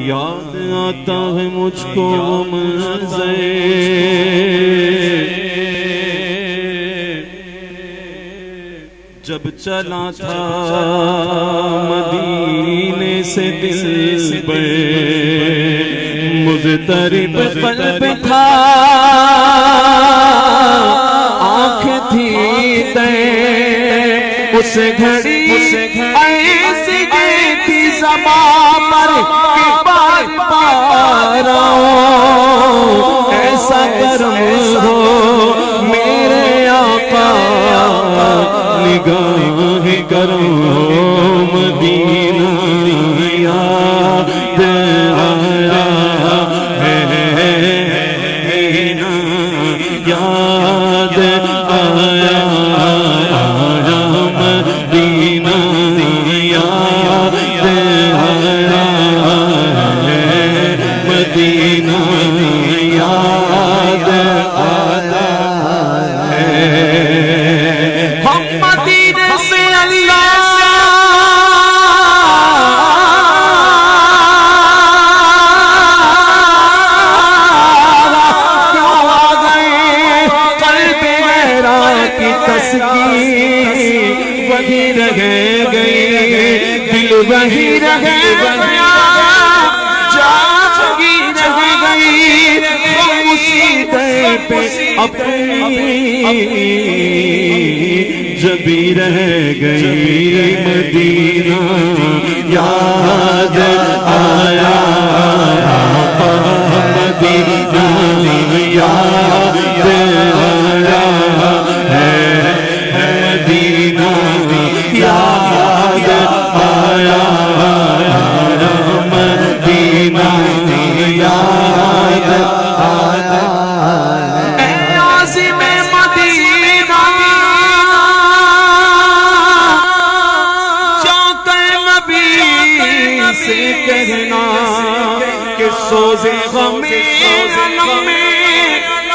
یاد آتا ہے مجھ کو منظر جب چلا تھا مدینے سے دل پر مضطرب قلب تھا آنکھ تھی تے اس گھڑی ایسی گئی تھی زبان پر کہ بار بار آؤں ایسا کرم ہو میرے آقا نگاہ کرو مدینہ یاد آیا ہے یاد آیا مدینہ یاد آیا مدینہ یاد آیا وہی رہ گئی دل وہی رہ گیا جاگی رہ گئی اسی در پہ اپنی جبی رہ گئی مدینہ یاد آیا مدینہ یاد آیا مدینہ یاد آیا مدینہ یاد آیا اے عازم مدینہ جا کر نبی سے کہنا کہ سوزے غم میں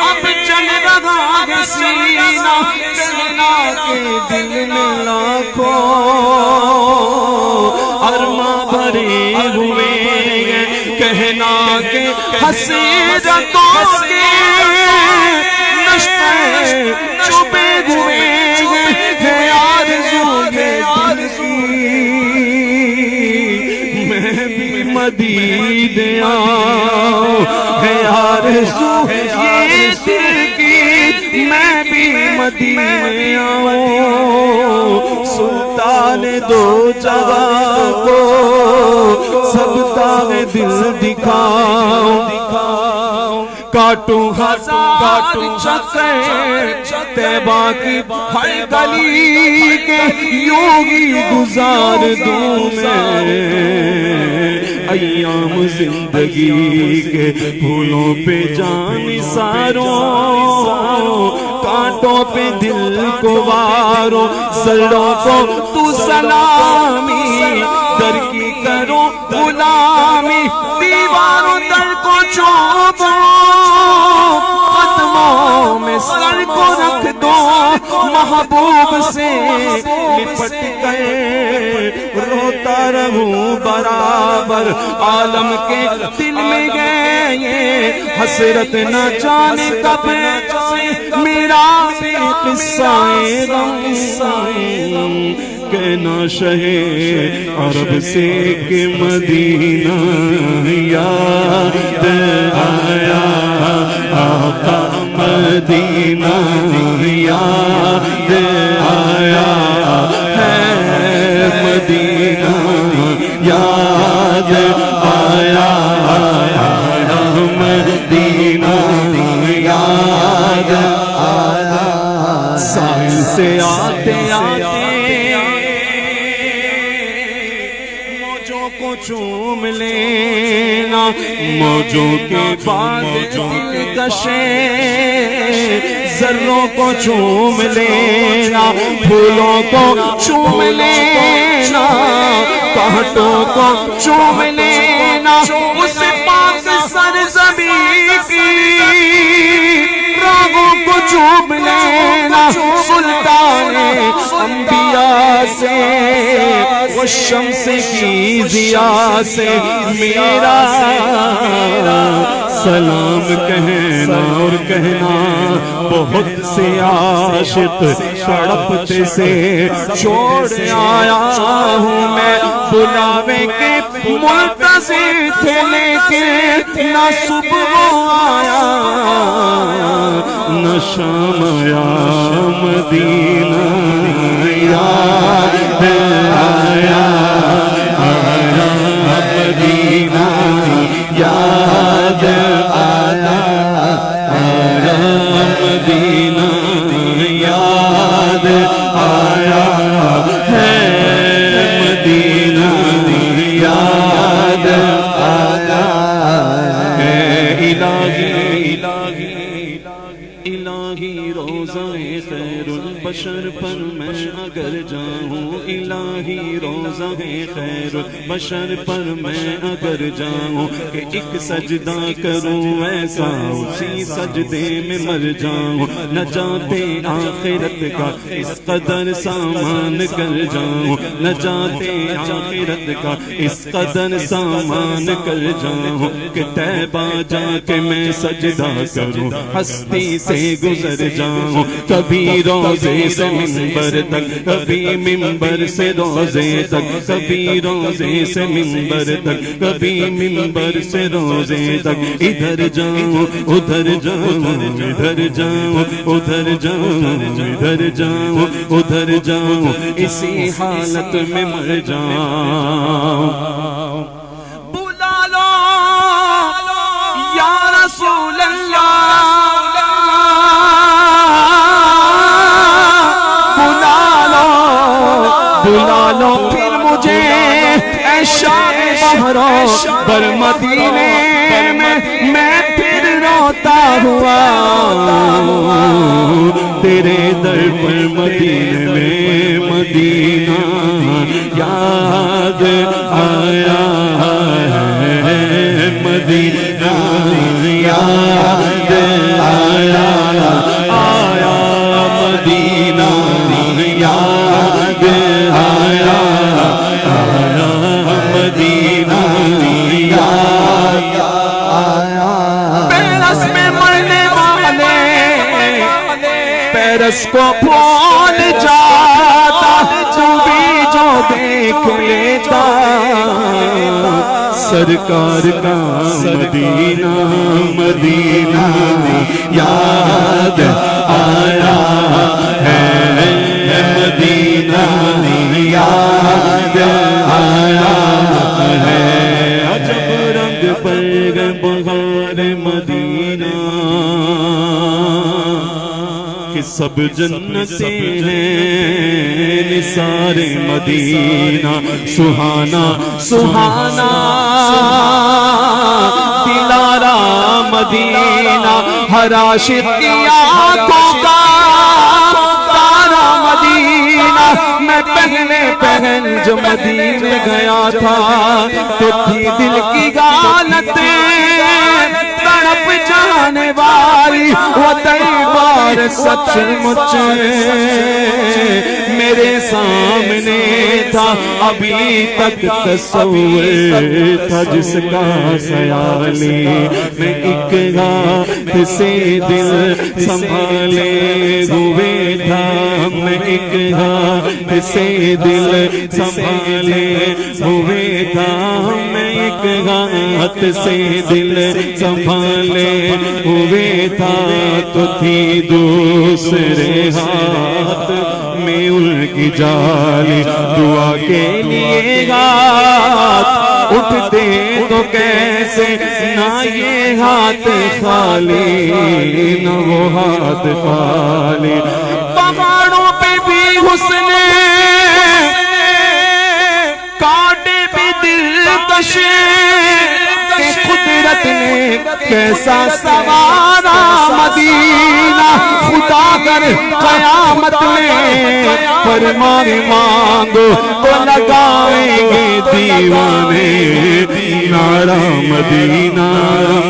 اب چل رہا ہے سینہ کہنا کہ دل میں لاکھوں ارماں بھرے ہوئے ہیں کہنا کہ حسرتوں کے نشتے چھپے ہوئے ہیں آرزو دل کی میں بھی مدینے آؤں ہے آرزو یہ دل کی میں بھی مدینے آؤں سلطان دو جہاں کو سب تاغ دل دکھاؤں کاٹوں ہزار چکر طیبہ کی ہر گلی کے یوں ہی گزار دوں میں ایام زندگی کے پھولوں پہ جان نثاروں کانٹوں پہ دل کو واروں سروں کو تو سلامی در کی کرو غلامی دیواروں در کو چوبوں قدموں میں سر کو رکھ دو محبوب سے لپٹ گئے روتا رہوں برابر عالم کے دل میں گئے حسرت نہ جانے کب میرا بھی قصہ غم کہنا شہ عرب سے کہ مدینہ یاد آیا آقا مدینہ یاد آیا ہے مدینہ یاد آیا مدینہ یاد آیا ساحل سے آتے موجوں کو چوم لینا موجوں کے بعد دلکشے ذروں کو چوم لینا پھولوں کو چوم لینا کانٹوں کو چوم لینا اس پاک سرزمین کی راگوں کو چوم لینا سلطان انبیاء سے وہ شمس کی ضیا سے میرا سلام کہنا اور کہنا، بہت سے عاشق تڑپتے سے چھوڑ آیا ہوں میں، بلاوے کے منتظر تھے لیکن نہ صبح آیا نہ شام آیا، مدینہ یاد آیا، آیا مدینہ یاد آیا، آیا مدینہ یاد آیا ہے، مدینہ یاد آیا ہے، الہی روزہ خیر البشر پر میں اگر جاؤں، الہی روزہ خیر البشر پر میں اگر جاؤں، کہ ایک سجدہ کروں ایسا اسی سجدے میں مر جاؤں، نجات آخرت کا اس قدر سامان کر جاؤں، نجات آخرت کا اس قدر سامان کر جاؤں، کہ طیبہ جا کے میں سجدہ کروں، ہستی سے گزر جاؤں، کبھی روزے سے منبر تک، کبھی منبر سے روزے تک، کبھی روزے سے منبر تک، کبھی منبر سے روزے تک، ادھر جاؤں ادھر جاؤں ادھر جاؤں ادھر جاؤں ادھر جاؤں ادھر جاؤں، اسی حالت میں مر جاؤں۔ بلا لو یا رسول اللہ، بلا لو پھر مجھے اے شام بہرو بر مدینے میں پھر روتا ہوا تیرے در پر، مدینے میں مدینہ یاد آیا ہے، مدینہ یاد آیا، آیا مدینہ یاد آیا، آیا مدینہ یاد آیا۔ پیرس میں مرنے والے پیرس کو بھول جاتا، تو بھی جو دیکھ لیتا سرکار کا مدینہ، مدینہ یاد آیا ہے، مدینہ یاد آیا ہے، عجب رنگ پر بہار مدینہ، کہ سب جنتیں ہیں نثار مدینہ، سہانا سہانا دلارا مدینہ، ہر عاشق کی آنکھوں کا تارا مدینہ۔ میں پہلے جو مدینے گیا تھا تو تھی دل کی غالتیں تڑپ جانے والی، وہ دیوار سچ مچ میرے سامنے تھا، ابھی تک تصور تھا جس کا خیالی، میں ایک ہاتھ سے دل سنبھالے ہوئے تھا، میں ایک ہاتھ سے دل سنبھالے ہوئے تھا، میں ایک ہاتھ سے دل سنبھالے ہوئے تھا، تو تھی دوسرے ہاتھ میں ان کی جالی، دعا کے لیے ہاتھ اٹھتے تو کیسے، نہ یہ ہاتھ خالی نہ وہ ہاتھ خالی۔ پہاڑوں پہ بھی حسن کانٹے بھی دلکش، قدرت نے کیسا سوارا مدینہ، خدا کر قیامت میں فرمان مانگو تو لگائیں گے دیوانے نعرہ مدینہ،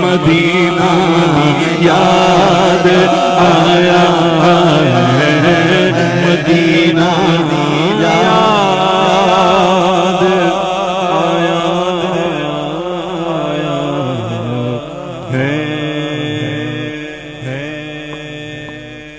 مدینہ یاد آیا ہے، مدینہ یاد ہے